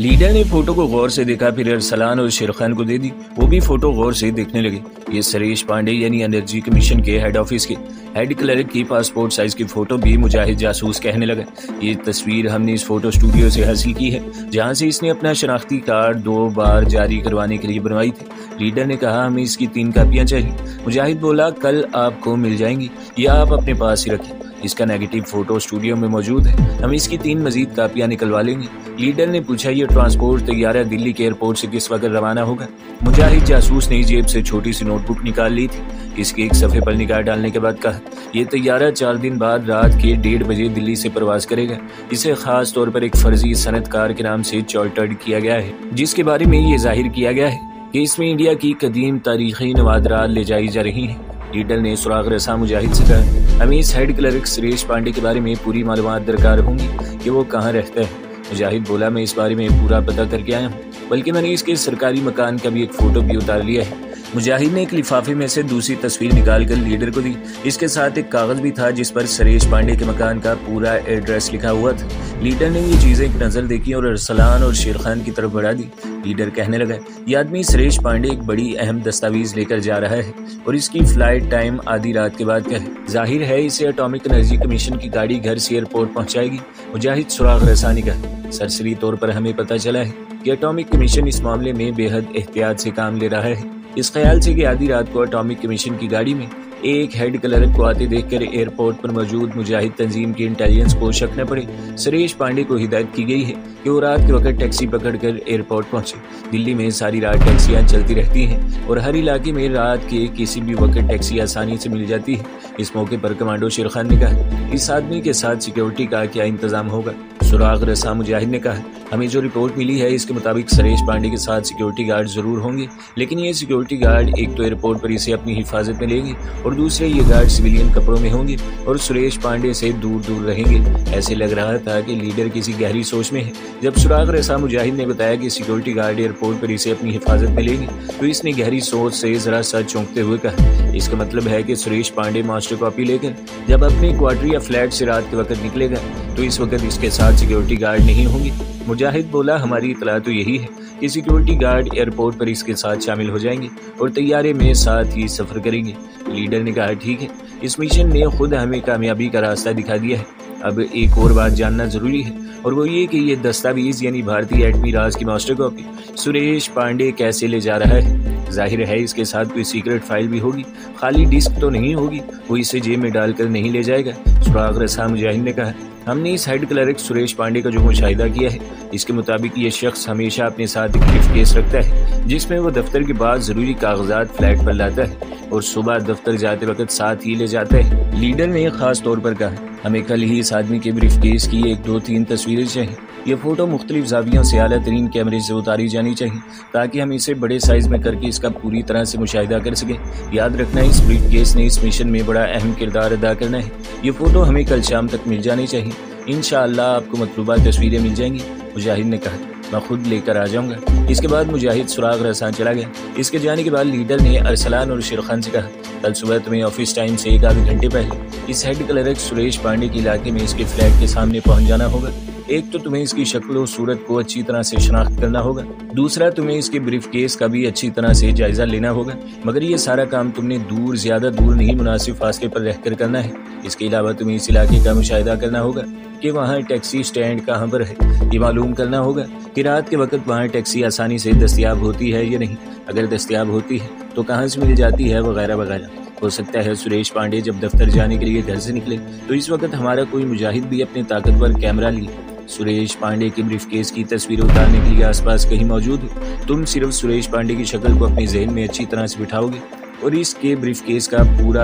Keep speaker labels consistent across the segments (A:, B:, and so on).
A: Leader ने photo को गौर से देखा, फिर अरसलान और शेरखान को दे दी। वो भी फोटो गौर से देखने लगे। ये सुरेश पांडे यानी एनर्जी कमीशन के हेड ऑफिस के हेड क्लर्क की पासपोर्ट साइज की फोटो भी मुजाहिद जासूस कहने लगा। ये तस्वीर हमने इस फोटो स्टूडियो से हासिल की है, जहां से इसने अपना शनाख्ती कार्ड 2 बार जारी करवाने के लिए बनवाई थी। लीडर ने कहा, हमें इसकी 3 कापियां चाहिए। मुजाहिद बोला, कल आपको मिल जाएंगी, या आप अपने पास ही रखें। इसका नेगेटिव फोटो स्टूडियो में मौजूद है, हम इसकी 3 मजीद कापियां निकलवा लेंगे। लीडर ने पूछा, ये ट्रांसपोर्ट तैयारा दिल्ली के एयरपोर्ट से किस वक्त रवाना होगा? मुजाहिद जासूस ने जेब से छोटी सी नोटबुक निकाल ली थी। इसके एक सफ़े पर निगाह डालने के बाद कहा, यह तैयारा 4 दिन बाद रात के 1:30 बजे दिल्ली से प्रवास करेगा। इसे खास तौर पर एक फर्जी सनतकार के नाम से चार्टर्ड किया गया है, जिसके बारे में ये जाहिर किया गया है कि इसमें इंडिया की कदीम तारीखी नवादरात ले जाई जा रही हैं। लीडर ने सुराग रसा मुजाहिद से कहा, हमें इस हेड क्लर्क सुरेश पांडे के बारे में पूरी मालूमात दरकार होंगी कि वो कहाँ रहता है। मुजाहिद बोला, मैं इस बारे में पूरा पता करके आया हूँ, बल्कि मैंने इसके सरकारी मकान का भी एक फोटो भी उतार लिया है। मुजाहिद ने एक लिफाफे में से दूसरी तस्वीर निकाल कर लीडर को दी। इसके साथ एक कागज भी था जिस पर सुरेश पांडे के मकान का पूरा एड्रेस लिखा हुआ था। लीडर ने ये चीजें एक नजर देखी और अरसलान और शेरखान की तरफ बढ़ा दी। लीडर कहने लगा, ये आदमी सुरेश पांडे एक बड़ी अहम दस्तावेज लेकर जा रहा है और इसकी फ्लाइट टाइम आधी रात के बाद का है। जाहिर है इसे एटॉमिक एनर्जी कमीशन की गाड़ी घर से एयरपोर्ट पहुंचाएगी। मुजाहिद सुराग रसा ने कहा, सरसरी तौर पर हमें पता चला है कि एटॉमिक कमीशन इस मामले में बेहद एहतियात से काम ले रहा है। इस ख्याल से कि आधी रात को एटॉमिक कमीशन की गाड़ी में एक हेड क्लर्क को आते देखकर एयरपोर्ट पर मौजूद मुजाहिद तंजीम की इंटेलिजेंस को शक न पड़े, सुरेश पांडे को हिदायत की गई है कि वो रात के वक्त टैक्सी पकड़कर एयरपोर्ट पहुंचे। दिल्ली में सारी रात टैक्सियां चलती रहती हैं और हर इलाके में रात के किसी भी वक्त टैक्सी आसानी से मिल जाती है। इस मौके पर कमांडो शेरखान ने कहा, इस आदमी के साथ सिक्योरिटी का क्या इंतजाम होगा? सुराग रसा मुजाहिद ने कहा, हमें जो रिपोर्ट मिली है इसके मुताबिक सुरेश पांडे के साथ सिक्योरिटी गार्ड जरूर होंगे, लेकिन ये सिक्योरिटी गार्ड एक तो एयरपोर्ट पर इसे अपनी हिफाजत में लेंगे और दूसरे ये गार्ड सिविलियन कपड़ों में होंगे और सुरेश पांडे से दूर दूर रहेंगे। ऐसे लग रहा था कि लीडर किसी गहरी सोच में है। जब सुराग रसा मुजाहिद ने बताया कि सिक्योरिटी गार्ड एयरपोर्ट पर इसे अपनी हिफाजत में लेंगे, तो इसने गहरी सोच से जरा सा चौंकते हुए कहा, इसका मतलब है कि सुरेश पांडे मास्टर कॉपी लेकर जब अपने क्वार्टर या फ्लैट से रात के वक्त निकलेगा तो इस वक्त इसके साथ सिक्योरिटी गार्ड नहीं होंगे। मुजाहिद बोला, हमारी इतला तो यही है कि सिक्योरिटी गार्ड एयरपोर्ट पर इसके साथ शामिल हो जाएंगे और तैयारे में साथ ही सफर करेंगे। लीडर ने कहा, ठीक है, इस मिशन ने खुद हमें कामयाबी का रास्ता दिखा दिया है। अब एक और बात जानना जरूरी है और वो ये कि ये दस्तावेज यानी भारतीय एटमी राज की मास्टर कॉपी सुरेश पांडे कैसे ले जा रहा है? जाहिर है इसके साथ कोई सीक्रेट फाइल भी होगी, खाली डिस्क तो नहीं होगी, वो इसे जेब में डालकर नहीं ले जाएगा। सुराग रसा मुजाहिद ने कहा, हमने इस हेड क्लर्क सुरेश पांडे का जो मुशाहिदा किया है इसके मुताबिक ये शख्स हमेशा अपने साथ एक ब्रीफ केस रखता है जिसमें वो दफ्तर के बाद जरूरी कागजात फ्लैट पर लाता है और सुबह दफ्तर जाते वक्त साथ ही ले जाता है। लीडर ने खास तौर पर कहा, हमें कल ही इस आदमी के ब्रीफ केस की 1, 2, 3 तस्वीरें चाहिए। ये फोटो मुख्तलिफ जावियों से आला तरीन कैमरे से उतारी जानी चाहिए ताकि हम इसे बड़े साइज में करके इसका पूरी तरह से मुशाहिदा कर सकें। याद रखना, इस ब्रीफ केस ने इस मिशन में बड़ा अहम किरदार अदा करना है। ये फोटो हमें कल शाम तक मिल जानी चाहिए। इंशाअल्लाह आपको मतलूबा तस्वीरें मिल जाएंगी। मुजाहिद ने कहा, मैं खुद लेकर आ जाऊंगा। इसके बाद मुजाहिद सुराग रसा चला गया। इसके जाने के बाद लीडर ने अरसलान और शेरखान से कहा, कल सुबह तुम्हें ऑफिस टाइम से 1 आधे घंटे पहले इस हेड क्लर्क सुरेश पांडे के इलाके में इसके फ्लैट के सामने पहुंच जाना होगा। एक तो तुम्हें इसकी शक्ल और सूरत को अच्छी तरह से शनाख्त करना होगा, दूसरा तुम्हें इसके ब्रीफ केस का भी अच्छी तरह से जायजा लेना होगा, मगर ये सारा काम तुमने ज्यादा दूर नहीं, मुनासिब फासले पर रहकर करना है। इसके अलावा तुम्हें इस इलाके का मुशाहिदा करना होगा कि वहाँ टैक्सी स्टैंड कहाँ पर है, ये मालूम करना होगा कि रात के वक्त वहाँ टैक्सी आसानी से दस्तयाब होती है या नहीं, अगर दस्तयाब होती है तो कहाँ से मिल जाती है, वगैरह वगैरह। हो सकता है सुरेश पांडे जब दफ्तर जाने के लिए घर से निकले तो इस वक्त हमारा कोई मुजाहिद भी अपने ताकतवर कैमरा लिए सुरेश पांडे के ब्रीफ केस की तस्वीरें उतारने के लिए आसपास कहीं मौजूद हो। तुम सिर्फ सुरेश पांडे की शक्ल को अपने जहन में अच्छी तरह से बिठाओगे और इसके ब्रीफ केस का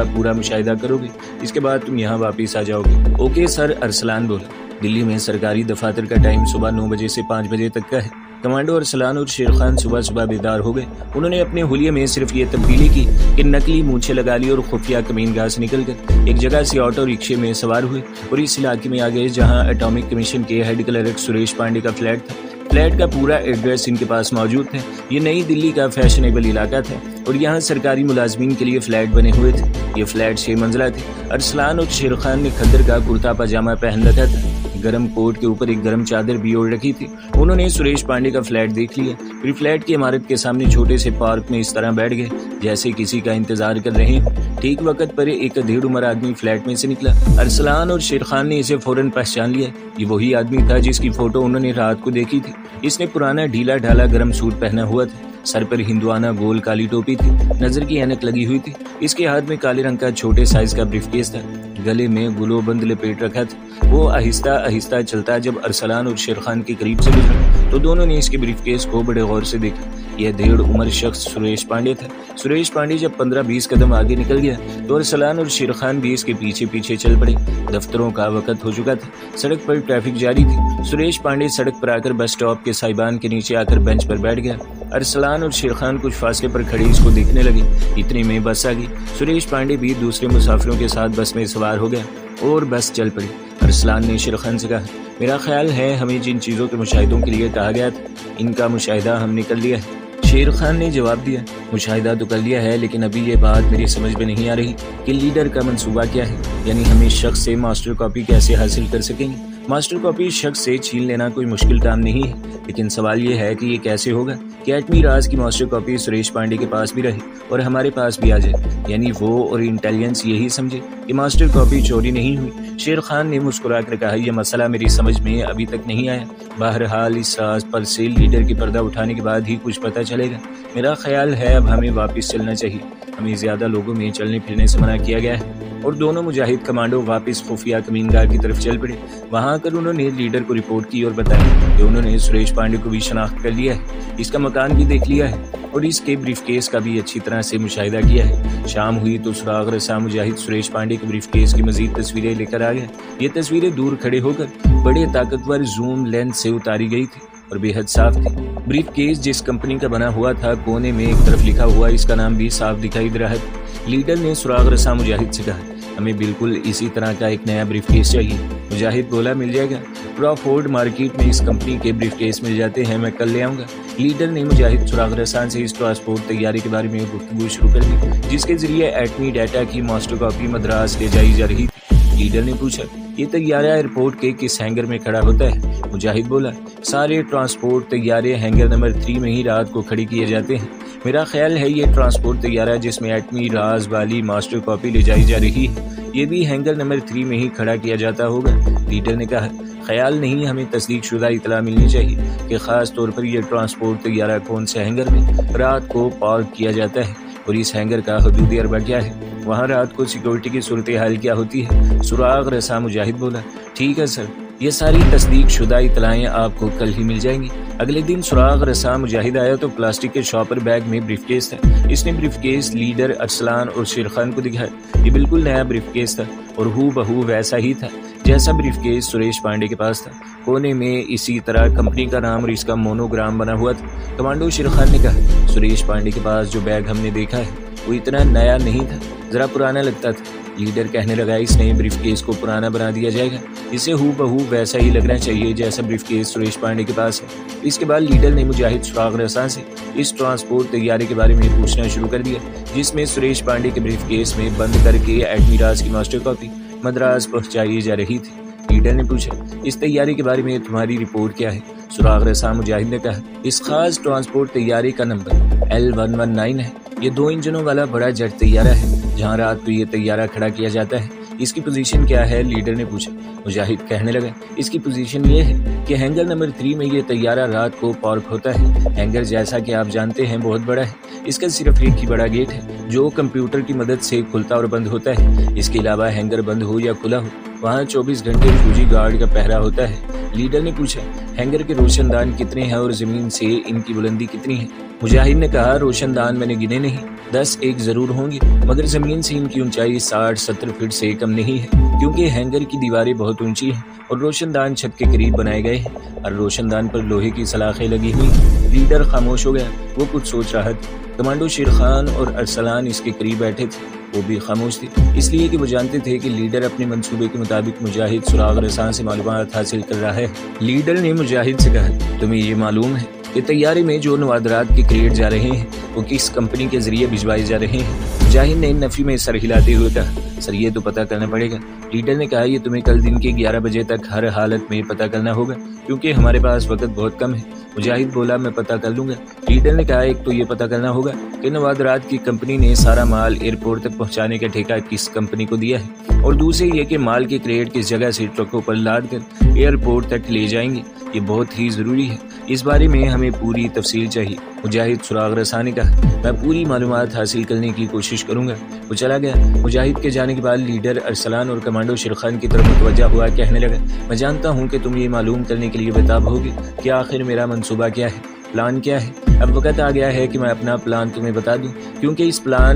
A: पूरा मुशाहिदा करोगे। इसके बाद तुम यहाँ वापस आ जाओगे। ओके सर, अरसलान बोला। दिल्ली में सरकारी दफातर का टाइम सुबह 9 बजे से 5 बजे तक का है। कमांडो अरसलान और शेरखान सुबह बेदार हो गए। उन्होंने अपने हुलिये में सिर्फ ये तब्दीली की कि नकली मूंछें लगा ली और खुफिया कमीनगाह से निकलकर एक जगह से ऑटो रिक्शे में सवार हुए और इस इलाके में आ गए जहां एटॉमिक कमीशन के हेड क्लर्क सुरेश पांडे का फ्लैट था। फ्लैट का पूरा एड्रेस इनके पास मौजूद था। ये नई दिल्ली का फैशनेबल इलाका था और यहाँ सरकारी मुलाजमीन के लिए फ्लैट बने हुए थे। ये फ्लैट 6 मंजिला थे। अरसलान और शेरखान ने खद्दर का कुर्ता पजामा पहन रखा था। गर्म कोट के ऊपर एक गर्म चादर भी ओढ़ रखी थी। उन्होंने सुरेश पांडे का फ्लैट देख लिया, फिर फ्लैट की इमारत के सामने छोटे से पार्क में इस तरह बैठ गए जैसे किसी का इंतजार कर रहे हो। ठीक वक्त पर एक अधेड़ उम्र आदमी फ्लैट में से निकला। अरसलान और शेर खान ने इसे फौरन पहचान लिया। ये वही आदमी था जिसकी फोटो उन्होंने रात को देखी थी। इसने पुराना ढीला ढाला गर्म सूट पहना हुआ था, सर पर हिंदुआना गोल काली टोपी थी, नजर की ऐनक लगी हुई थी। इसके हाथ में काले रंग का छोटे साइज का ब्रीफकेस था, गले में गुलोबंद लपेट रखा था। वो आहिस्ता आहिस्ता चलता जब अरसलान और शेर खान के करीब से गुजरा तो दोनों ने इसके ब्रीफकेस को बड़े गौर से देखा। यह अधेड़ उम्र शख्स सुरेश पांडे था। सुरेश पांडे जब 15-20 कदम आगे निकल गया तो अरसलान और शेर खान भी इसके पीछे पीछे चल पड़े। दफ्तरों का वक्त हो चुका था, सड़क पर ट्रैफिक जारी थी। सुरेश पांडे सड़क पर आकर बस स्टॉप के साइबान के नीचे आकर बेंच पर बैठ गया। अरसलान और शेर खान कुछ फासले पर खड़े इसको देखने लगे। इतने में बस आ गई। सुरेश पांडे भी दूसरे मुसाफिरों के साथ बस में सवार हो गया और बस चल पड़ी। अरसलान ने शेर खान से कहा, मेरा ख्याल है हमें जिन चीज़ों के मुशाहिदों के लिए कहा गया था, इनका मुशाहिदा हमने कर लिया है। शेर खान ने जवाब दिया, मुशाहिदा तो कर लिया है, लेकिन अभी ये बात मेरी समझ में नहीं आ रही कि लीडर का मंसूबा क्या है, यानी हम इस शख्स से मास्टर कॉपी कैसे हासिल कर सकेंगे। मास्टर कॉपी शख्स से छीन लेना कोई मुश्किल काम नहीं है, लेकिन सवाल ये है कि ये कैसे होगा कि एटमी राज की मास्टर कॉपी सुरेश पांडे के पास भी रहे और हमारे पास भी आ जाए, यानी वो और इंटेलिजेंस यही समझे कि मास्टर कॉपी चोरी नहीं हुई। शेर खान ने मुस्कुरा कर कहा, यह मसला मेरी समझ में अभी तक नहीं आया। बहरहाल इस राज पर से लीडर की पर्दा उठाने के बाद ही कुछ पता चलेगा। मेरा ख्याल है अब हमें वापस चलना चाहिए। हमें ज्यादा लोगों में चलने फिरने से मना किया गया है। और दोनों मुजाहिद कमांडो वापस खुफिया कमीनगाह की तरफ चल पड़े। वहां आकर उन्होंने लीडर को रिपोर्ट की और बताया कि उन्होंने सुरेश पांडे को भी शनाख्त कर लिया है, इसका मकान भी देख लिया है और इसके ब्रीफकेस का भी अच्छी तरह से मुशाहिदा किया है। शाम हुई तो सुराग रसा मुजाहिद सुरेश पांडे के ब्रीफकेस की मजीद तस्वीरें लेकर आ गया। ये तस्वीरें दूर खड़े होकर बड़े ताकतवर जूम लेंस से उतारी गई थी और बेहद साफ थी। ब्रीफकेस जिस कंपनी का बना हुआ था, कोने में एक तरफ लिखा हुआ इसका नाम भी साफ दिखाई दे रहा है। लीडर ने सुराग रसा मुजाहिद से कहा, हमें बिल्कुल इसी तरह का एक नया ब्रीफकेस चाहिए। मुजाहिद बोला, मिल जाएगा, क्रॉफोर्ड मार्केट में इस कंपनी के ब्रीफकेस मिल जाते हैं, मैं कल ले आऊंगा। लीडर ने मुजाहिद सुराग रसा से इस ट्रांसपोर्ट तैयारी के बारे में गुफ्तगू शुरू कर दी, जिसके जरिए एटमी डाटा की मास्टर कॉपी मद्रास ले जाई जा रही थी। लीडर ने पूछा, ये तैयारा एयरपोर्ट के किस हैंगर में खड़ा होता है? मुजाहिद बोला, सारे ट्रांसपोर्ट तैयारे हैंगर नंबर 3 में ही रात को खड़ी किए जाते हैं। मेरा ख्याल है ये ट्रांसपोर्ट तैयारा जिसमें एटमी राज वाली मास्टर कॉपी ले जाई जा रही है, ये भी हैंगर नंबर 3 में ही खड़ा किया जाता होगा। लीडर ने कहा, ख्याल नहीं, हमें तस्दीक शुदा इतला मिलनी चाहिए कि खास तौर पर यह ट्रांसपोर्ट तैयारा कौन से हैंगर में रात को पार्क किया जाता है और इस हैंगर का हदूदी अरबा क्या है, वहाँ रात को सिक्योरिटी की सूरत हाल क्या होती है। सुराग रसा मुजाहिद बोला, ठीक है सर, ये सारी तस्दीक शुदा इतलाएं आपको कल ही मिल जाएंगी। अगले दिन सुराग रसा मुजाहिद आया तो प्लास्टिक के शॉपर बैग में ब्रीफकेस था। इसने ब्रीफकेस लीडर अरसलान और शेर खान को दिखाया। ये बिल्कुल नया ब्रीफकेस था और हू बहू वैसा ही था जैसा ब्रीफकेस सुरेश पांडे के पास था। कोने में इसी तरह कंपनी का नाम और इसका मोनोग्राम बना हुआ था। कमांडो शेर खान ने कहा, सुरेश पांडे के पास जो बैग हमने देखा है वो इतना नया नहीं था, जरा पुराना लगता था। लीडर कहने लगा, इस नए ब्रीफकेस को पुराना बना दिया जाएगा, इसे हू बहू वैसा ही लगना चाहिए जैसा ब्रीफकेस सुरेश पांडे के पास है। इसके बाद लीडर ने मुजाहिद सुराग रसा से इस ट्रांसपोर्ट तैयारी के बारे में पूछना शुरू कर दिया, जिसमें सुरेश पांडे के ब्रीफकेस में बंद करके एटमी राज की मास्टर कॉपी मद्रास पहुंचाई जा रही थी। लीडर ने पूछा, इस तैयारी के बारे में तुम्हारी रिपोर्ट क्या है? सुराग रसा मुजाहिद ने कहा, इस खास ट्रांसपोर्ट तैयारी का नंबर L119 है। ये 2 इंजनों वाला बड़ा जेट तैयारा है, जहाँ रात को ये तैयारा खड़ा किया जाता है। इसकी पोजीशन क्या है? लीडर ने पूछा। मुजाहिद कहने लगा, इसकी पोजीशन ये है कि हैंगर नंबर 3 में ये तैयारा रात को पार्क होता है। हैंगर जैसा कि आप जानते हैं बहुत बड़ा है। इसका सिर्फ एक ही बड़ा गेट है जो कंप्यूटर की मदद से खुलता और बंद होता है। इसके अलावा हैंगर बंद हो या खुला हो, वहाँ 24 घंटे फौजी गार्ड का पहरा होता है। लीडर ने पूछा, हैंगर के रोशनदान कितने हैं और जमीन से इनकी बुलंदी कितनी है? मुजाहिद ने कहा, रोशनदान मैंने गिने नहीं, 10 एक जरूर होंगे, मगर जमीन से इनकी ऊंचाई 60-70 फीट से कम नहीं है, क्योंकि हैंगर की दीवारें बहुत ऊंची हैं और रोशनदान छत के करीब बनाए गए हैं और रोशनदान पर लोहे की सलाखें लगी हुई। लीडर खामोश हो गया, वो कुछ सोच रहा था। कमांडो शेर खान और अरसलान इसके करीब बैठे थे, वो भी खामोश थे, इसलिए कि वो जानते थे कि लीडर अपने मंसूबे के मुताबिक मुजाहिद सुराग रसा से मालूमात हासिल कर रहा है। लीडर ने मुजाहिद से कहा, तुम्हें ये मालूम है कि तैयारी में जो नवादरात के क्रेडिट जा रहे हैं वो किस कंपनी के जरिए भिजवाए जा रहे हैं? मुजाहिद ने नफी में सर हिलाते हुए कहा, سر یہ تو پتہ کرنا پڑے گا۔ لیڈر نے کہا یہ تمہیں کل دن کے 11 بجے تک ہر حالت میں پتہ کرنا ہوگا کیونکہ ہمارے پاس وقت بہت کم ہے۔ مجاہد بولا میں پتہ کر لوں گا۔ لیڈر نے کہا ایک تو یہ پتہ کرنا ہوگا کہ نوادرات کی کمپنی نے سارا مال ایئرپورٹ تک پہنچانے کا ٹھیکہ کس کمپنی کو دیا ہے، اور دوسرے یہ کہ مال کے کریٹ کس جگہ سے ٹرکوں پر لاد کر ایئرپورٹ تک لے جائیں گے۔ یہ بہت ہی ضروری ہے، اس بارے میں ہمیں پوری تفصیل چاہیے۔ مجاہد سراغ رساں نے کہا میں پوری معلومات حاصل کرنے کی کوشش کروں گا۔ وہ چلا گیا۔ مجاہد کے جانے کے بعد لیڈر ارسلان اور کمانڈو شیرخان کی طرف متوجہ ہوا، کہنے لگا میں جانتا ہوں کہ تم یہ معلوم کرنے کے لیے بےتاب ہوگے کہ آخر میرا منصوبہ کیا ہے، پلان کیا ہے۔ اب وقت آ گیا ہے کہ میں اپنا پلان تمہیں بتا دوں کیونکہ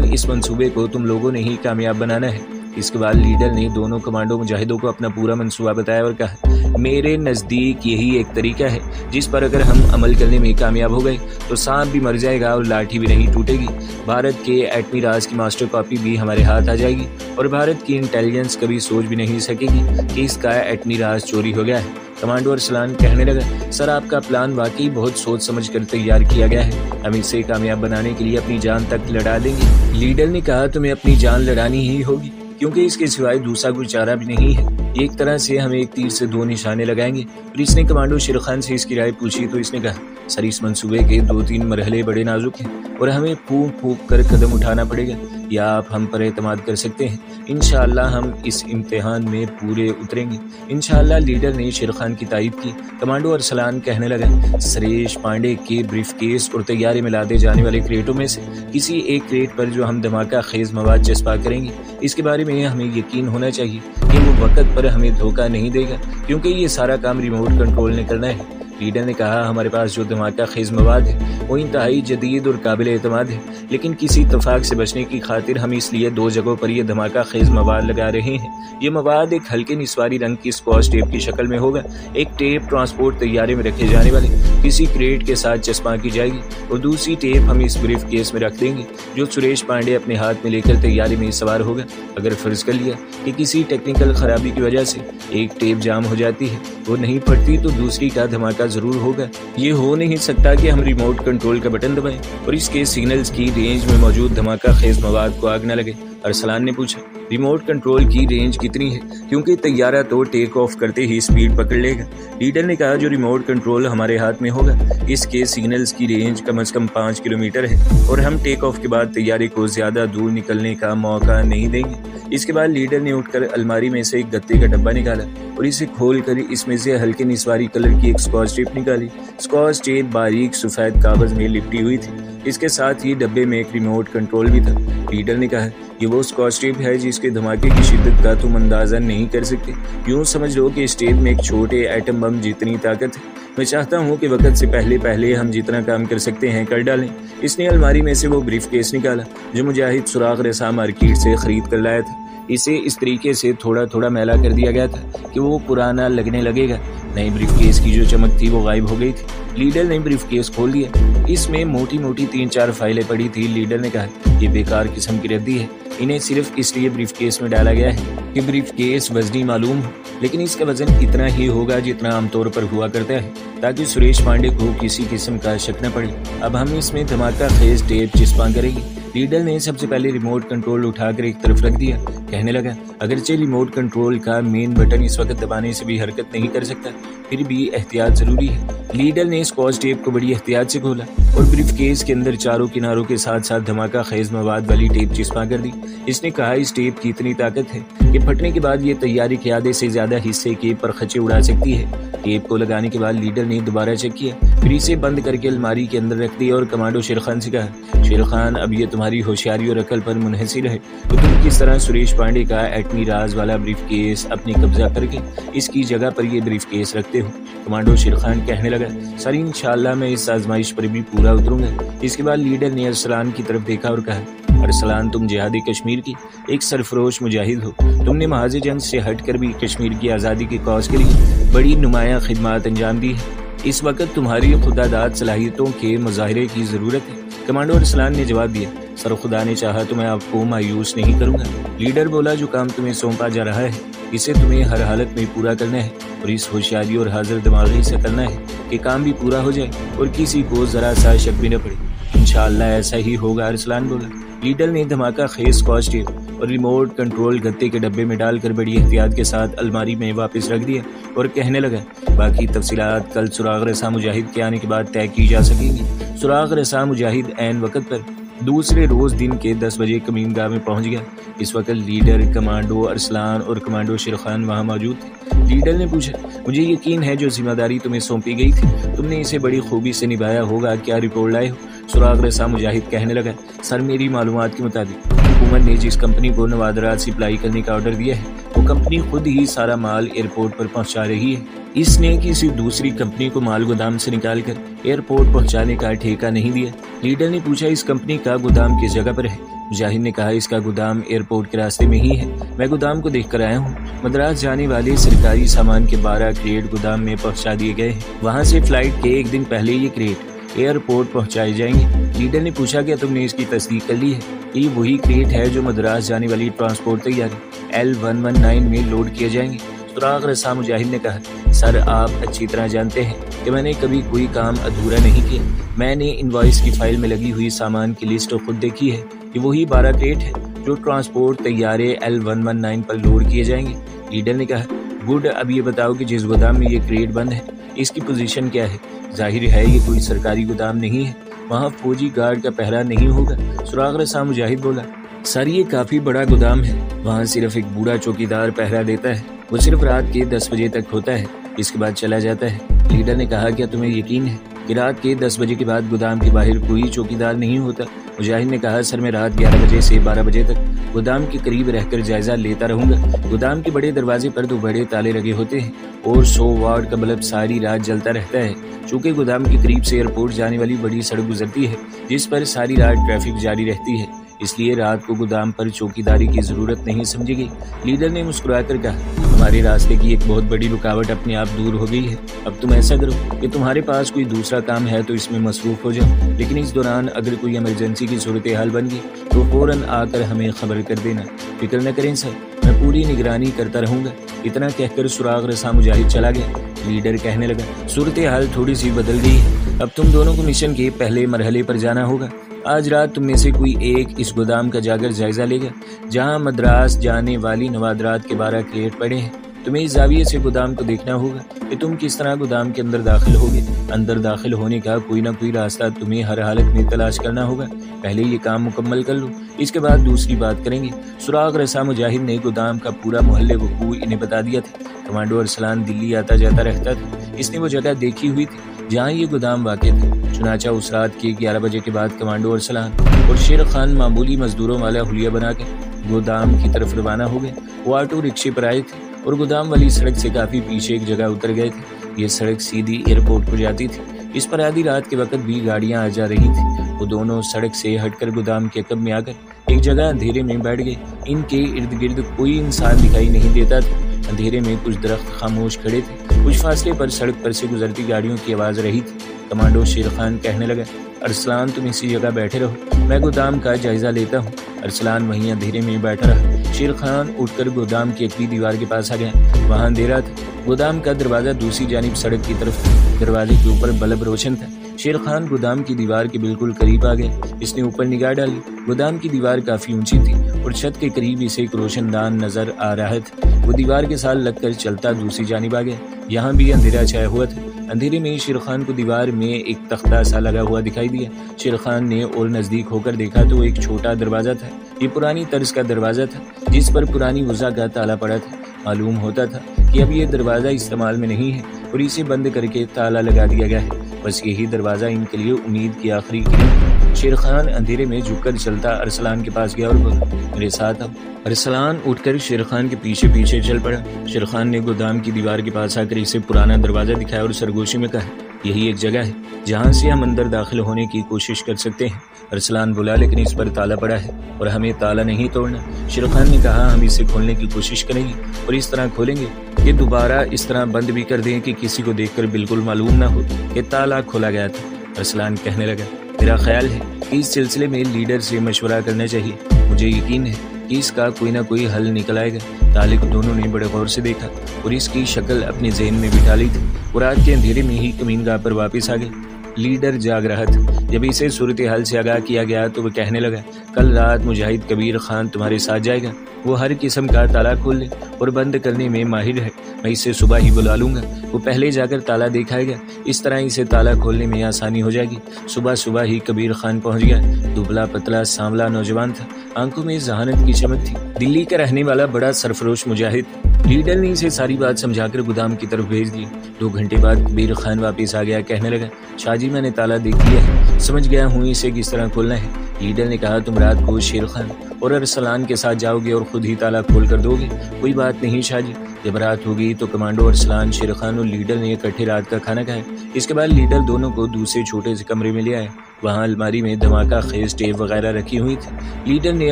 A: اس منصوبے کو تم لوگوں نے ہی کامیاب بنانا ہے۔ اس کے بعد لیڈر نے دونوں کمانڈو مجاہدوں کو اپنا پورا منصوبہ بتایا اور کہا میرے نزدیک یہی ایک طریقہ ہے جس پر اگر ہم عمل کرنے میں کامیاب ہو گئے تو سانپ بھی مر جائے گا اور لاٹھی بھی نہیں ٹوٹے گی۔ بھارت کے ایٹمی راز کی ماسٹر کاپی بھی ہمارے ہاتھ آ جائے گی اور بھارت کی انٹیلیجنس کبھی سوچ بھی نہیں سکے گی کہ اس کا ایٹمی راز چوری ہو گیا ہے۔ کمانڈو ارسلان کہنے لگا سر آپ کا پلان واقعی بہت سوچ سمجھ کر تیار کیا گیا ہے، ہم اسے کامیاب بنانے کے لیے اپنی جان تک لڑا دیں گے۔ لیڈر نے کہا تمہیں اپنی جان لڑانی ہی ہوگی کیونکہ اس کے سوائے دوسرا کوئی چارہ بھی نہیں ہے۔ ایک طرح سے ہمیں ایک تیر سے 2 نشانے لگائیں گے۔ اور اس نے کمانڈو شیرخان سے اس کی رائے پوچھی تو اس نے کہا سر اس منصوبے کے 2-3 مرحلے بڑے نازک ہیں اور ہمیں پھونک پھونک کر قدم اٹھانا پڑے گا، یا آپ ہم پر اعتماد کر سکتے ہیں، انشاءاللہ ہم اس امتحان میں پورے اتریں گے۔ انشاءاللہ لیڈر نے شیرخان کی تعریف کی۔ کمانڈو ارسلان کہنے لگا سریش پانڈے کے بریف کیس اور طیارے میں لادے جانے والے کریٹوں میں سے کسی ایک کریٹ پر جو ہم دھماکہ خیز مواد چسپا کریں گے اس کے بارے میں ہمیں یقین ہونا چاہیے کہ وہ وقت پر ہمیں دھوکہ نہیں دے گا کیونکہ یہ سارا کام ریموٹ کنٹرول نے کرنا ہے۔ لیڈر نے کہا ہمارے پاس جو دھماکہ خیز مواد ہے وہ انتہائی جدید اور قابل اعتماد ہے، لیکن کسی اتفاق سے بچنے کی خاطر ہم اس لیے 2 جگہوں پر یہ دھماکہ خیز مواد لگا رہے ہیں۔ یہ مواد ایک ہلکے نسواری رنگ کی اسکواش ٹیپ کی شکل میں ہوگا۔ ایک ٹیپ ٹرانسپورٹ طیارے میں رکھے جانے والے کسی کریٹ کے ساتھ چسپاں کی جائے گی اور دوسری ٹیپ ہم اس بریف کیس میں رکھ دیں گے جو سریش پانڈے اپنے ہاتھ میں لے کر طیارے میں سوار ہوگا۔ اگر فرض کر لیا کہ کسی ٹیکنیکل خرابی کی وجہ سے ایک ٹیپ جام ہو جاتی ہے، وہ نہیں پھٹتی، تو دوسری کا دھماکہ ضرور ہوگا۔ یہ ہو نہیں سکتا کہ ہم ریموٹ کنٹرول کا بٹن دبائیں اور اس کے سگنلز کی رینج میں موجود دھماکہ خیز مواد کو آگ نہ لگے۔ ارسلان نے پوچھا ریموٹ کنٹرول کی رینج کتنی ہے کیونکہ طیارہ تو ٹیک آف کرتے ہی سپیڈ پکڑ لے گا۔ لیڈر نے کہا جو ریموٹ کنٹرول ہمارے ہاتھ میں ہوگا اس کے سگنلز کی رینج کم از کم 5 کلومیٹر ہے اور ہم ٹیک آف کے بعد طیارے کو زیادہ دور نکلنے کا موقع نہیں دیں گے۔ اس کے بعد لیڈر نے اٹھ کر الماری میں سے ایک گتے کا ڈبہ نکالا اور اسے کھول کر اس میں سے ہلکے نسواری کلر کی ایک اسکاچ ٹیپ نکالی۔ اسکاچ ٹیپ باریک سفید کاغذ میں لپٹی ہوئی تھی، اس کے ساتھ ہی ڈبے میں ایک ریموٹ کنٹرول بھی تھا۔ لیڈر نے کہا یہ وہ اسکاچ ٹیپ ہے جس کے دھماکے کی شدت کا تم اندازہ نہیں کر سکتے، یوں سمجھ لو کہ اس ٹیپ میں ایک چھوٹے ایٹم بم جتنی طاقت ہے۔ میں چاہتا ہوں کہ وقت سے پہلے ہم جتنا کام کر سکتے ہیں کر ڈالیں۔ اس نے الماری میں سے وہ بریف کیس نکالا جو مجاہد سراغ رساں مارکیٹ سے خرید کر لایا تھا۔ اسے اس طریقے سے تھوڑا تھوڑا میلا کر دیا گیا تھا کہ وہ پرانا لگنے لگے گا۔ نئی بریف کیس کی جو چمک تھی وہ غائب ہو گئی تھی۔ لیڈر نے بریف کیس کھول دیا، اس میں موٹی موٹی 3-4 فائلیں پڑی تھی۔ لیڈر نے کہا یہ بیکار قسم کی ردی ہے، انہیں صرف اس لیے بریف کیس میں ڈالا گیا ہے کہ بریف کیس وزنی معلوم ہو، لیکن اس کا وزن اتنا ہی ہوگا جتنا عام طور پر ہوا کرتا ہے تاکہ سریش پانڈے کو کسی قسم کا شک نہ پڑے۔ اب ہم اس میں دھماکہ خیز ٹیپ چسپاں کریں گے۔ لیڈر نے سب سے پہلے ریموٹ کنٹرول اٹھا کر ایک طرف رکھ دیا، کہنے لگا اگرچہ ریموٹ کنٹرول کا مین بٹن اس وقت دبانے سے بھی حرکت نہیں کر سکتا، پھر بھی احتیاط ضروری ہے۔ لیڈر نے اسکاچ ٹیپ کو بڑی احتیاط سے کھولا اور بریف کیس کے اندر چاروں کناروں کے ساتھ ساتھ دھماکہ خیز مواد والی ٹیپ چسپاں کر دی۔ اس نے کہا اس ٹیپ کی اتنی طاقت ہے کہ پھٹنے کے بعد یہ طیارے کے آدھے سے زیادہ حصے کے پرخچے اڑا سکتی ہے۔ ٹیپ کو لگانے کے بعد لیڈر نے دوبارہ چیک کیا، پھر اسے بند کر کے الماری کے اندر رکھ دیا اور کمانڈو شیرخان سے کہا شیرخان اب یہ تمہاری ہوشیاری اور عقل پر منحصر ہے تو تم کس طرح سریش پانڈے کا ایٹمی راز والا بریف کیس اپنے قبضہ کر کے اس کی جگہ پر یہ بریف کیس رکھتے ہو۔ کمانڈو شیرخان کہنے لگا سر انشاءاللہ میں اس آزمائش پر بھی پورا اتروں گا۔ اس کے بعد لیڈر نے ارسلان کی طرف دیکھا اور کہا ارسلان تم جہاد کشمیر کی ایک سرفروش مجاہد ہو، تم نے محاذ جنگ سے ہٹ کر بھی کشمیر کی آزادی کے کاز کے لیے بڑی نمایاں خدمات انجام دی ہے۔ اس وقت تمہاری خدا داد صلاحیتوں کے مظاہرے کی ضرورت ہے۔ کمانڈو ارسلان نے جواب دیا سر خدا نے چاہا تو میں آپ کو مایوس نہیں کروں گا۔ لیڈر بولا جو کام تمہیں سونپا جا رہا ہے اسے تمہیں ہر حالت میں پورا کرنا ہے اور اس ہوشیاری اور حاضر دماغی سے کرنا ہے کہ کام بھی پورا ہو جائے اور کسی کو ذرا سا شک بھی نہ پڑے۔ انشاءاللہ ایسا ہی ہوگا ارسلان بولا۔ لیڈر نے دھماکہ خیز اسکاچ ٹیپ और रिमोट कंट्रोल गत्ते के डब्बे में डालकर बड़ी एहतियात के साथ अलमारी में वापस रख दिया और कहने लगा, बाकी तफसीलात कल सुराग रसा मुजाहिद के आने के बाद तय की जा सकेंगी। सुराग रसा मुजाहिद ऐन वक्त पर दूसरे रोज दिन के 10 बजे कमीनगाह में पहुंच गया। इस वक्त लीडर, कमांडो अरसलान और कमांडो शेरखान वहां मौजूद थे। लीडर ने पूछा, मुझे यकीन है जो जिम्मेदारी तुम्हें सौंपी गई थी तुमने इसे बड़ी खूबी से निभाया होगा, क्या रिपोर्ट लाए हो? सुराग रसा मुजाहिद कहने लगा, सर मेरी मालूमात के मुताबिक हुकूमत ने जिस कंपनी को नवादरात सप्लाई करने का ऑर्डर दिया है वो कंपनी खुद ही सारा माल एयरपोर्ट पर पहुंचा रही है। इसने किसी दूसरी कंपनी को माल गोदाम से निकालकर एयरपोर्ट पहुंचाने का ठेका नहीं दिया। लीडर ने पूछा, इस कंपनी का गोदाम किस जगह पर है? मुजाहिद ने कहा, इसका गोदाम एयरपोर्ट के रास्ते में ही है, मैं गोदाम को देख कर आया हूँ। मद्रास जाने वाले सरकारी सामान के 12 क्रेट गोदाम में पहुंचा दिए गए हैं। वहाँ से फ्लाइट के एक दिन पहले ये क्रेट एयरपोर्ट पहुंचाए जाएंगे। लीडर ने पूछा, क्या तुमने इसकी तस्दीक कर ली है? ये वही क्रेट है जो मद्रास जाने वाली ट्रांसपोर्ट तैयारी L119 में लोड किए जाएंगे। सुराग रसा मुजाहिद ने कहा, सर आप अच्छी तरह जानते हैं कि मैंने कभी कोई काम अधूरा नहीं किया। मैंने इनवॉइस की फाइल में लगी हुई सामान की लिस्ट खुद देखी है। ये वही 12 क्रेट है जो ट्रांसपोर्ट तैयारे L119 पर लोड किए जाएंगे। लीडर ने कहा, गुड, अब ये बताओ कि जिस गोदाम में ये क्रेट बंद है इसकी पोजीशन क्या है? जाहिर है ये कोई सरकारी गोदाम नहीं है, वहाँ फौजी गार्ड का पहरा नहीं होगा। सुराग रसा मुजाहिद बोला, सर ये काफी बड़ा गोदाम है, वहाँ सिर्फ एक बूढ़ा चौकीदार पहरा देता है, वो सिर्फ रात के 10 बजे तक होता है, इसके बाद चला जाता है। लीडर ने कहा, क्या तुम्हें यकीन है कि रात के 10 बजे के बाद गोदाम के बाहर कोई चौकीदार नहीं होता? मुजाहिद ने कहा, सर मैं रात 11 बजे से 12 बजे तक गोदाम के करीब रहकर जायजा लेता रहूंगा। गोदाम के बड़े दरवाजे पर 2 बड़े ताले लगे होते हैं और 100 वाट का बल्ब सारी रात जलता रहता है। चूँकि गोदाम के करीब से एयरपोर्ट जाने वाली बड़ी सड़क गुजरती है जिस पर सारी रात ट्रैफिक जारी रहती है, इसलिए रात को गोदाम पर चौकीदारी की जरूरत नहीं समझी गई। लीडर ने मुस्कुराकर कहा, हमारे रास्ते की एक बहुत बड़ी रुकावट अपने आप दूर हो गई है। अब तुम ऐसा करो कि तुम्हारे पास कोई दूसरा काम है तो इसमें मसरूफ हो जाओ, लेकिन इस दौरान अगर कोई इमरजेंसी की सूरत हाल बन गई तो फौरन आकर हमें खबर कर देना। फिक्र न करें सर, मैं पूरी निगरानी करता रहूंगा। इतना कहकर सुराग रसा मुजाहिद चला गया। लीडर कहने लगा, सूरत हाल थोड़ी सी बदल गई है, अब तुम दोनों को मिशन के पहले मरहले पर जाना होगा। आज रात तुम में से कोई एक इस गोदाम का जाकर जायजा लेगा जहां मद्रास जाने वाली नवादरात के 12 क्रेट पड़े हैं। तुम्हें इस जाविये से गोदाम को देखना होगा कि तुम किस तरह गोदाम के अंदर दाखिल होगे। अंदर दाखिल होने का कोई ना कोई रास्ता तुम्हें हर हालत में तलाश करना होगा। पहले ये काम मुकम्मल कर लो, इसके बाद दूसरी बात करेंगे। सुराग रसा मुजाहिद ने गोदाम का पूरा मोहल्ले वकूअ इन्हें बता दिया था। कमांडो अरसलान दिल्ली आता जाता रहता था, इसने वो जगह देखी हुई थी जहाँ ये गोदाम वाक़ था। चुनाचा उस रात के 11 बजे के बाद कमांडो अरसलान और शेर खान मामूली मजदूरों वाला हुलिया बनाकर गोदाम की तरफ रवाना हो गए। वो ऑटो रिक्शे पर आए थे और गोदाम वाली सड़क से काफी पीछे एक जगह उतर गए थे। ये सड़क सीधी एयरपोर्ट को जाती थी। इस पर आधी रात के वक्त भी गाड़ियां आ जा रही थी। वो दोनों सड़क से हटकर गोदाम के कब में आकर एक जगह अंधेरे में बैठ गए। इनके इर्द गिर्द कोई इंसान दिखाई नहीं देता था। अंधेरे में कुछ दरख्त खामोश खड़े थे। कुछ फासले पर सड़क पर से गुजरती गाड़ियों की आवाज रही थी। कमांडो शेर खान कहने लगा, अरसलान तुम इसी जगह बैठे रहो, मैं गोदाम का जायजा लेता हूँ। अरसलान वहीं अंधेरे में बैठा रहा। शेर खान उठकर गोदाम की अगली दीवार के पास आ गया। वहाँ अंधेरा था। गोदाम का दरवाजा दूसरी जानिब सड़क की तरफ था। दरवाजे के ऊपर बल्ब रोशन था। शेर खान गोदाम की दीवार के बिल्कुल करीब आ गए। इसने ऊपर निगाह डाली। गोदाम की दीवार काफी ऊंची थी और छत के करीब इसे एक रोशनदान नजर आ रहा था। वो दीवार के साथ लगकर चलता दूसरी जानिब आ गया। यहाँ भी अंधेरा छाया हुआ था। अंधेरे में शेर खान को दीवार में एक तख्ता सा लगा हुआ दिखाई दिया। शेर खान ने और नजदीक होकर देखा तो एक छोटा दरवाजा था। ये पुरानी तर्ज का दरवाजा था जिस पर पुरानी वज़ा का ताला पड़ा था। मालूम होता था कि अब ये दरवाजा इस्तेमाल में नहीं है और इसे बंद करके ताला लगा दिया गया है। बस यही दरवाजा इनके लिए उम्मीद की आखिरी किरण। शेर खान अंधेरे में झुककर चलता अरसलान के पास गया और बोला, मेरे साथ अब। अरसलान उठकर शेर खान के पीछे पीछे चल पड़ा। शेर खान ने गोदाम की दीवार के पास आकर इसे पुराना दरवाजा दिखाया और सरगोशी में कहा, यही एक जगह है जहाँ से हम अंदर दाखिल होने की कोशिश कर सकते हैं। अरसलान बोला, लेकिन इस पर ताला पड़ा है और हमें ताला नहीं तोड़ना। शेर खान ने कहा, हम इसे खोलने की कोशिश करेंगे और इस तरह खोलेंगे कि दोबारा इस तरह बंद भी कर दें कि किसी को देखकर बिल्कुल मालूम ना हो कि ताला खोला गया था। अरसलान कहने लगा, मेरा ख्याल है कि इस सिलसिले में लीडर से मशवरा करना चाहिए। मुझे यकीन है कि इसका कोई ना कोई हल निकल आएगा। ताले को दोनों ने बड़े गौर से देखा और इसकी शक्ल अपने जहन में बिठा ली थी। और रात के अंधेरे में ही कमीनगाह पर वापस आ गए। لیڈر جاگ رہا تھا۔ جب اسے صورتحال سے آگاہ کیا گیا تو وہ کہنے لگا، کل رات مجاہد کبیر خان تمہارے ساتھ جائے گا، وہ ہر قسم کا تالا کھول لے اور بند کرنے میں ماہر ہے، میں اسے صبح ہی بلا لوں گا، وہ پہلے جا کر تالا دکھائے گا، اس طرح اسے تالا کھولنے میں آسانی ہو جائے گی۔ صبح ہی کبیر خان پہنچ گیا، دبلا پتلا سانولا نوجوان تھا، آنکھوں میں ذہانت کی چمک تھی، دلی کا رہنے والا بڑا سرفروش مجاہد۔ لیڈر نے اسے ساری بات سمجھا کر گودام کی طرف بھیج دیا۔ 2 گھنٹے بعد کبیر خان واپس آ گیا، کہنے لگا، شاہ جی میں نے تالا دیکھ لیا ہے، سمجھ گیا ہوں اسے کس طرح کھولنا ہے۔ لیڈر نے کہا، تم رات کو شیر خان اور ارسلان کے ساتھ جاؤ گے اور خود ہی تالا کھول کر دو گے؟ کوئی بات نہیں شاہ جی۔ جب رات ہوگی تو کمانڈو ارسلان، شیر خان اور لیڈر نے اکٹھے رات کا کھانا کھایا۔ اس کے بعد لیڈر دونوں کو دوسرے چھوٹے سے کمرے میں لے آیا، وہاں الماری میں دھماکہ خیز ٹیپ وغیرہ رکھی ہوئی تھی۔ لیڈر نے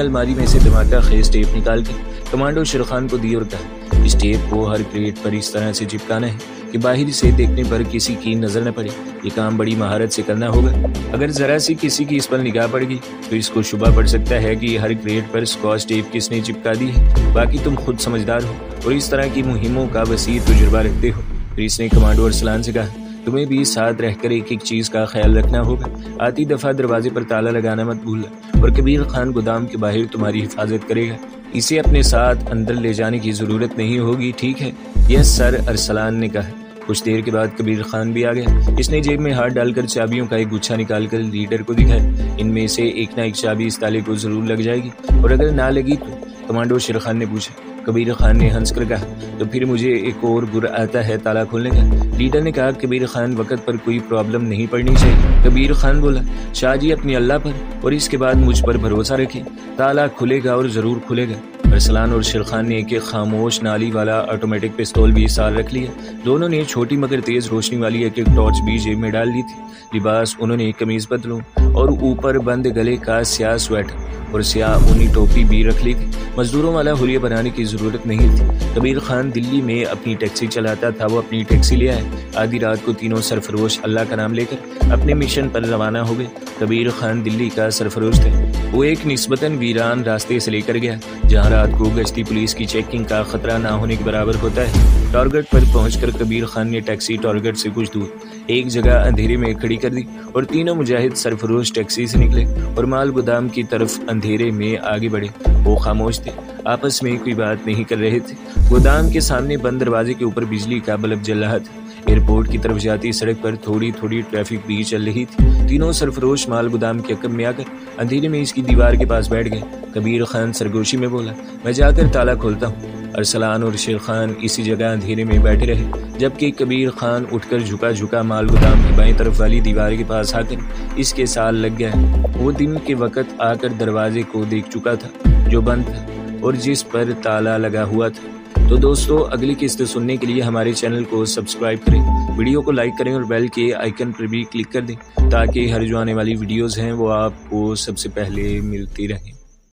A: الماری میں سے دھماکہ خیز ٹیپ نکال کے کمانڈو شیر خان کو دی اور کہا، اس ٹیپ کو ہر کریٹ پر اس طرح سے چپکانا ہے کہ باہر سے دیکھنے پر کسی کی نظر نہ پڑے، یہ کام بڑی مہارت سے کرنا ہوگا، اگر ذرا سی کسی کی اس پر نگاہ پڑ گئی تو اس کو شبہ پڑ سکتا ہے کہ ہر کریٹ پر اسکاچ ٹیپ کس نے چپکا دی ہے، باقی تم خود سمجھدار ہو اور اس طرح کی مہموں کا وسیع تجربہ رکھتے ہو۔ پھر اس نے کمانڈو ارسلان سے کہا، تمہیں بھی ساتھ رہ کر ایک ایک چیز کا خیال رکھنا ہوگا، آتی دفعہ دروازے پر تالا لگانا مت بھولنا، اور کبیر خان گودام کے باہر تمہاری حفاظت کرے گا، اسے اپنے ساتھ اندر لے جانے کی ضرورت نہیں ہوگی، ٹھیک ہے؟ یس سر، ارسلان نے کہا۔ کچھ دیر کے بعد کبیر خان بھی آ گیا، اس نے جیب میں ہاتھ ڈال کر چابیوں کا ایک گچھا نکال کر لیڈر کو دکھایا، ان میں سے ایک نہ ایک چابی اس تالے کو ضرور لگ جائے گی، اور اگر نہ لگی تو؟ کمانڈو شیر خان نے پوچھا۔ کبیر خان نے ہنس کر کہا، تو پھر مجھے ایک اور گر آتا ہے تالا کھولنے کا۔ لیڈر نے کہا، کبیر خان وقت پر کوئی پرابلم نہیں پڑنی چاہیے۔ کبیر خان بولا، شاہ جی اپنی اللہ پر اور اس کے بعد مجھ پر بھروسہ رکھیں، تالا کھلے گا اور ضرور کھلے گا۔ ارسلان اور شیر خان نے ایک خاموش نالی والا آٹومیٹک پستول بھی ساتھ رکھ لیا، دونوں نے چھوٹی مگر تیز روشنی والی ایک ٹارچ بھی جیب میں ڈال لی تھی۔ لباس انہوں نے قمیض پتلوں اور اوپر بند گلے کا سیاہ سویٹر اور سیاہ اونی ٹوپی بھی رکھ لی تھی، مزدوروں والا حلیہ بنانے کی ضرورت نہیں تھی۔ کبیر خان دلی میں اپنی ٹیکسی چلاتا تھا، وہ اپنی ٹیکسی لے آئے، آدھی رات کو تینوں سرفروش اللہ کا نام لے کر اپنے مشن پر روانہ ہو گئے۔ کبیر خان دلی کا سرفروش تھے، وہ ایک نسبتاً ویران راستے سے لے کر گیا جہاں رات کو گشتی پولیس کی چیکنگ کا خطرہ نہ ہونے کے برابر ہوتا ہے۔ ٹارگٹ پر پہنچ کر کبیر خان نے ٹیکسی ٹارگٹ سے کچھ دور ایک جگہ اندھیرے میں کھڑی کر دی اور تینوں مجاہد سرفروش ٹیکسی سے نکلے اور مال گودام کی طرف اندھیرے میں آگے بڑھے۔ وہ خاموش تھے، آپس میں کوئی بات نہیں کر رہے تھے۔ گودام کے سامنے بند دروازے کے اوپر بجلی کا بلب جل رہا تھا، ایئرپورٹ کی طرف جاتی سڑک پر تھوڑی تھوڑی ٹریفک بھی چل رہی تھی۔ تینوں سرفروش مال گودام کے عقب میں آ کر اندھیرے میں اس کی دیوار کے پاس بیٹھ گئے۔ کبیر خان سرگوشی میں بولا، میں جا کر تالا کھولتا ہوں۔ ارسلان اور شیر خان اسی جگہ اندھیرے میں بیٹھے رہے، جبکہ کبیر خان اٹھ کر جھکا مال گودام کی بائیں طرف والی دیوار کے پاس آ کر اس کے ساتھ لگ گیا۔ وہ دن کے وقت آ کر دروازے کو دیکھ چکا تھا جو بند تھا اور جس پر تالا لگا ہوا تھا۔ تو دوستو، اگلی قسط سننے کے لیے ہمارے چینل کو سبسکرائب کریں، ویڈیو کو لائک کریں اور بیل کے آئیکن پر بھی کلک کر دیں تاکہ ہر جو آنے والی ویڈیوز ہیں وہ آپ کو سب سے پہلے ملتی رہیں۔